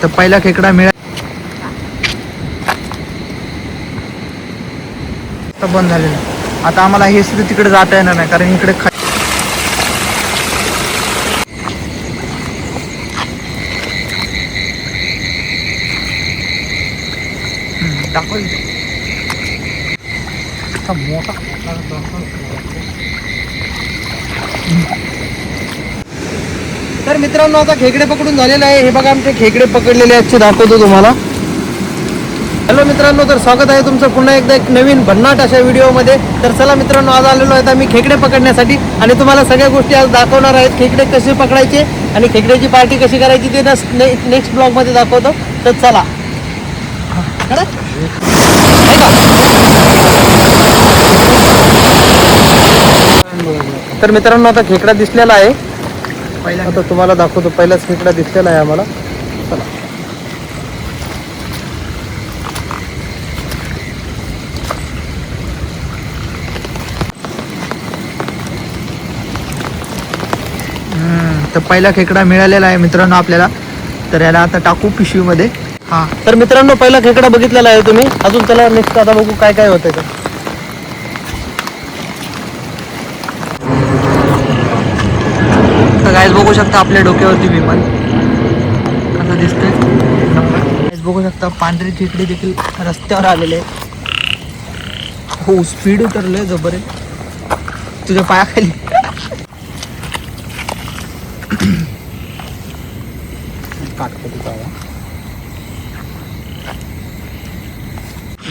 तर पहिला खेकडा मिळाला बंद झालेला. आता आम्हाला हे सुद्धा तिकडे जाता येणार नाही कारण इकडे मोठा. तर मित्रांनो आता खेकडे पकडून झालेले आहे. हे बघा आमचे खेकडे पकडलेले आहेत, दाखवतो तुम्हाला. हॅलो मित्रांनो, तर स्वागत आहे तुमचं पुन्हा एकदा एक नवीन भन्नाट अशा व्हिडिओमध्ये. तर चला मित्रांनो, आज आलेलो आहे आम्ही खेकडे पकडण्यासाठी आणि तुम्हाला सगळ्या गोष्टी आज दाखवणार आहेत. खेकडे कसे पकडायचे आणि खेकड्याची पार्टी कशी करायची ते नेक्स्ट ब्लॉगमध्ये दाखवतो. तर चला. तर मित्रांनो आता खेकडा दिसलेला आहे. आता तुम्हाला दाखवतो. पहिलाच खेकडा दिसलेला आहे आम्हाला. चला. तर पहिला खेकडा मिळालेला आहे मित्रांनो आपल्याला. तर याला आता टाकू पिशवीमध्ये. हा, तर मित्रांनो पहिला खेकडा बघितलेला आहे तुम्ही. अजून त्याला नेक्स्ट आता बघू काय काय होतंय. तर गाइस बघू शकता आपल्या डोक्यावरती विमान कसं दिसतंय. गाइस बघू शकता पांढरे खेकडे देखील रस्त्यावर आलेले आहेत. हो, स्पीड उतरले जबर आहे तुझ्या पायाखाली.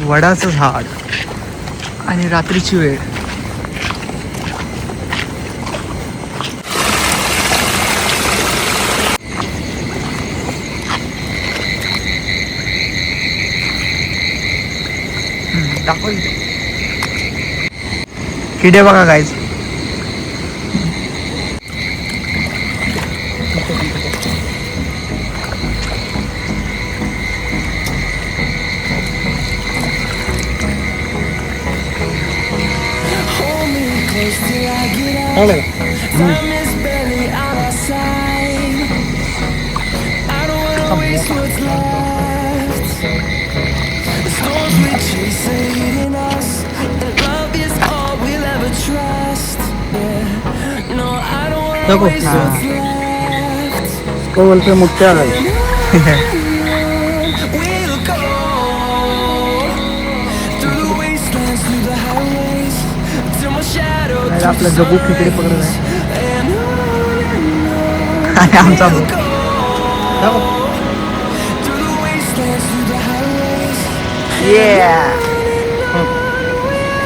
वडाचं झाड आणि रात्रीची वेळ. दाखव किडे बघा गाईज. बोलते मुख्य आपला जगू खेकडे पकडत आहे आणि आमचा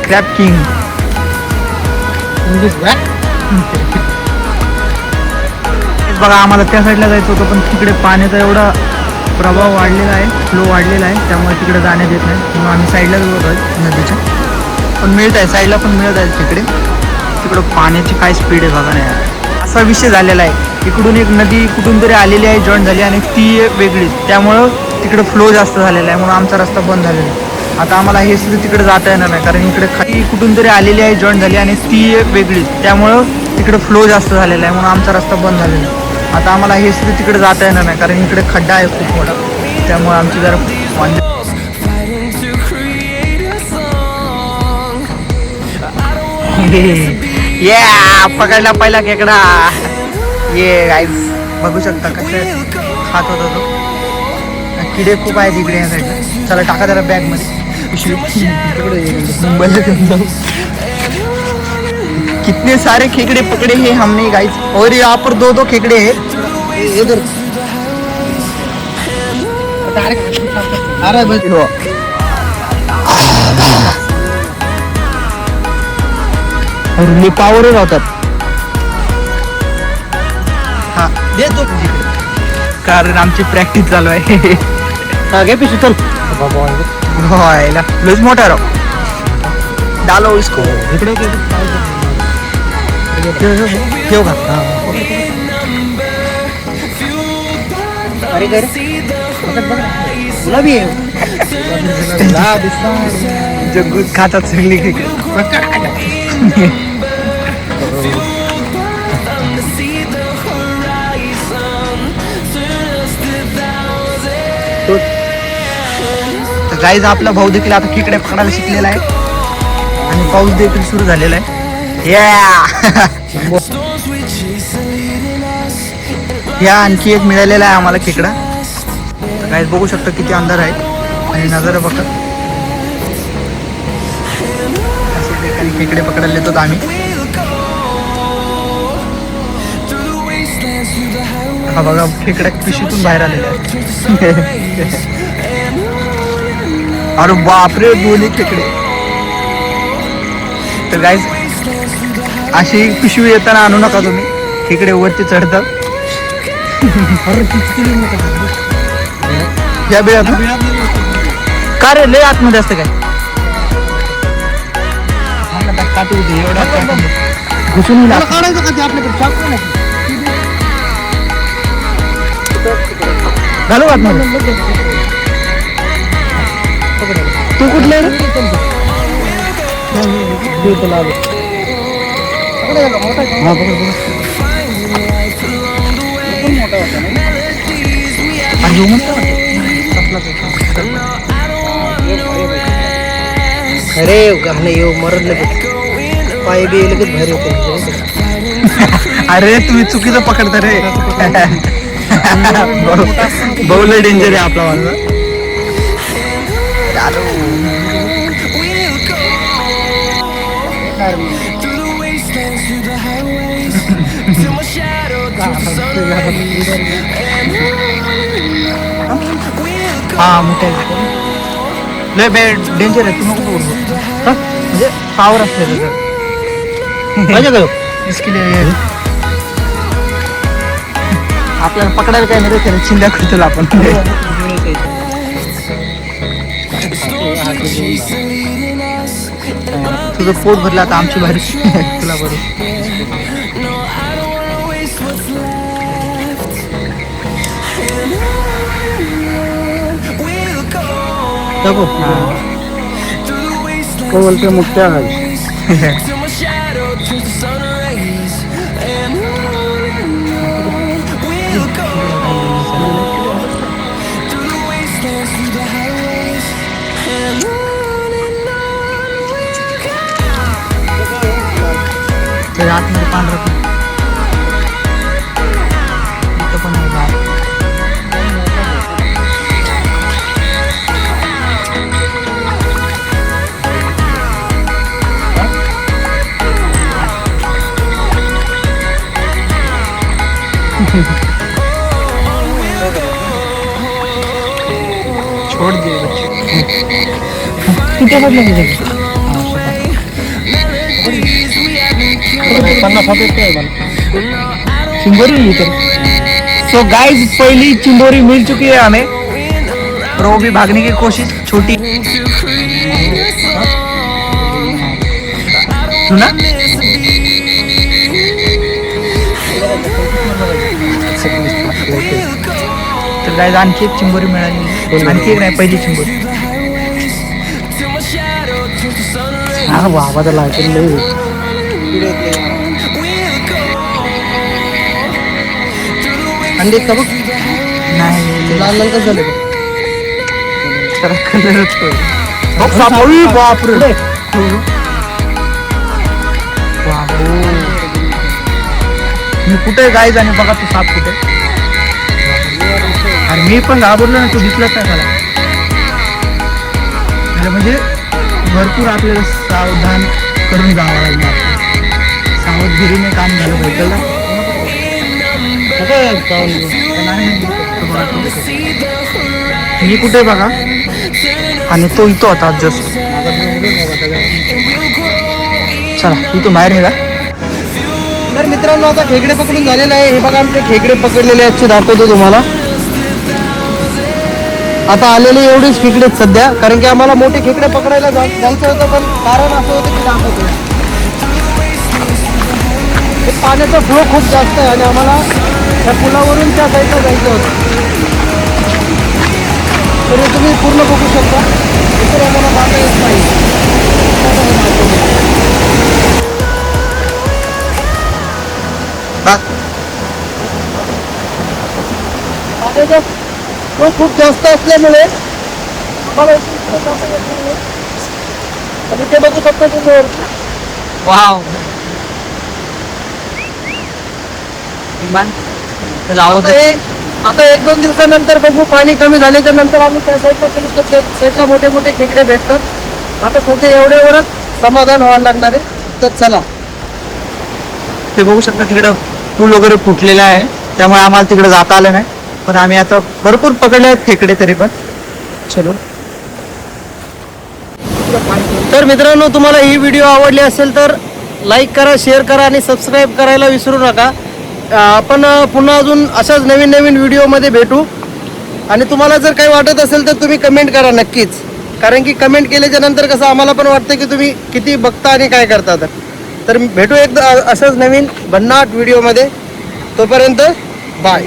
क्रॅब किंग. बघा आम्हाला त्या साईडला जायचं होतं पण तिकडे पाण्याचा एवढा प्रभाव वाढलेला आहे, फ्लो वाढलेला आहे, त्यामुळे तिकडे जाण्यात येत नाही. म्हणून आम्ही साईडलाच होत आहे नदीच्या. पण मिळत आहे, साईडला पण मिळत आहे तिकडं पाण्याची काय स्पीड आहे बघा नाही. असा विषय झालेला आहे. इकडून एक नदी कुठून तरी आलेली आहे, जॉईन झाली आणि ती वेगळीच, त्यामुळं तिकडे फ्लो जास्त झालेला आहे म्हणून आमचा रस्ता बंद झालेला आहे. आता आम्हाला हे सुद्धा तिकडे जाता येणार नाही कारण इकडे खाली कुठून तरी आलेली आहे, जॉईन झाली आणि ती वेगळीच, त्यामुळं तिकडे फ्लो जास्त झालेला आहे म्हणून आमचा रस्ता बंद झालेला आहे. आता आम्हाला हे सुद्धा तिकडे जाता येणार नाही कारण इकडे खड्डा आहे खूप मोठा, त्यामुळे आमची जरा पकडला पहिला खेकडा. ये गाईस बघू शकता कसे खात होता तो. किडे खूप आहेत इकडे या साईडला. चला टाका जरा बॅग मध्ये मुंबईला घेऊन जाऊ. कितने सारे खेकड़े पकड़े हैं हमने गाइस, और यहाँ पर दो खेकड़े हैं इधर. अरे भाई हो और पावर राहतात. हा देतो कारण आमची प्रॅक्टिस चालू आहे. हा घे पिशवी चल. लस मोठा राव डालो इसको इकडे ठेव का. अरे काय गुलाबी जग्गूत खातात सगळी. तर गाईज आपला भाऊ देखील आता खेकडे पकडायला शिकलेला आहे आणि पाऊस देखील सुरू झालेला आहे. या आणखी एक मिळालेला आहे आम्हाला खेकडा. गाईज बघू शकतो किती अंधार आहे आणि नजारा बघा. असे खेकडे पकडायला येतो आम्ही. हा बघा खेकडा पिशवीतून बाहेर आलेला आहे. अरे बापरे, दोन्ही खेकडे. तर गाईज अशी पिशवी येताना आणू नका तुम्ही, खेकडे वरती चढतात. या बिळात का रे, लय आतमध्ये असतं काय? घुसून काढायचं का ते आपल्याकडे घालू आतमध्ये. तू कुठले अरे गाणं येऊ मरत लगेच पाय बी लगेच बाहेर येतो. अरे तुम्ही चुकीचं पकडता रे. बहु डेंजर आहे आपला वाला. हा मोठे लय डेंजर आहे. तू नको बोलू म्हणजे पावर असते इसके लिए. आपल्याला पकडायला काय नाही रे, त्याला चिंध्या करतो आपण. तुझं पोट भरलं आता आमची भारी. तुला बरोबर बोलते मुक्त्या आतमध्ये पांढरं इथं पण छोड़ दे किती बदल चिंबोरी मिली तो. सो गाइस पहली चिंबोरी मिल चुकी है हमें और वो भी भागने की कोशिश छोटी. सुना तर गाइस आणखी एक चिंबोरी मिळाली. आणखी एक नाही, पहिली चिंबोरी. हा बाबा त्याला अंडे का बघ नाही लाल लाल कसं झालं तर कलरच बापरे. मी कुठे गाईज आणि बघा तू साप कुठे. आणि मी पण घाबरलो ना, तू दिसलंच नाही मला. म्हणजे भरपूर आपल्याला सावधान करून जावं लागणार. सावधगिरीने काम झालं पाहिजे ना. मी कुठे बघा आणि तो इथं होता जस्ट. चला इथून बाहेर निघा. तर मित्रांनो आता खेकडे पकडून झालेले आहे. हे बघा आमचे खेकडे पकडलेले आहेत, दाखवतो तुम्हाला. आता आलेले एवढेच खेकडे सध्या, कारण की आम्हाला मोठे खेकडे पकडायला जायचं होतं, पण कारण असं होतं की दाखवतो पाण्याचा फ्लो खूप जास्त आहे आणि आम्हाला त्या पुलावरून त्या साईडला जायचं होतं. तर तुम्ही पूर्ण बघू शकता. इतर आम्हाला जाता येत नाही. तो खूप जास्त असल्यामुळे आम्हाला इकडे जाता येत नाहीये. आणि ते बघू शकता तुम्ही वरती. वाव आता 1-2 दिवसानंतर बघू, पाणी कमी झाल्याच्या नंतर आम्ही त्या साईडला मोठे मोठे खेकडे भेटतात. आता सध्या एवढ्यावरच समाधान व्हायला लागणार आहे. तर चला. ते बघू शकता तिकडं पूल वगैरे फुटलेला आहे, त्यामुळे आम्हाला तिकडे जाता आलं नाही. पण आम्ही आता भरपूर पकडले आहेत खेकडे तरी पण. चलो. तर मित्रांनो, तुम्हाला ही व्हिडिओ आवडली असेल तर लाईक करा, शेअर करा आणि सबस्क्राईब करायला विसरू नका. आपण पुन्हा अजून अशाच नवीन नवीन व्हिडिओमध्ये भेटू. आणि तुम्हाला जर काही वाटत असेल तर तुम्ही कमेंट करा नक्कीच, कारण की कमेंट केल्याच्या नंतर कसं आम्हाला पण वाटतं की तुम्ही किती बघता आणि काय करता. तर भेटू एकदा अशाच नवीन भन्नाट व्हिडिओमध्ये. तोपर्यंत बाय.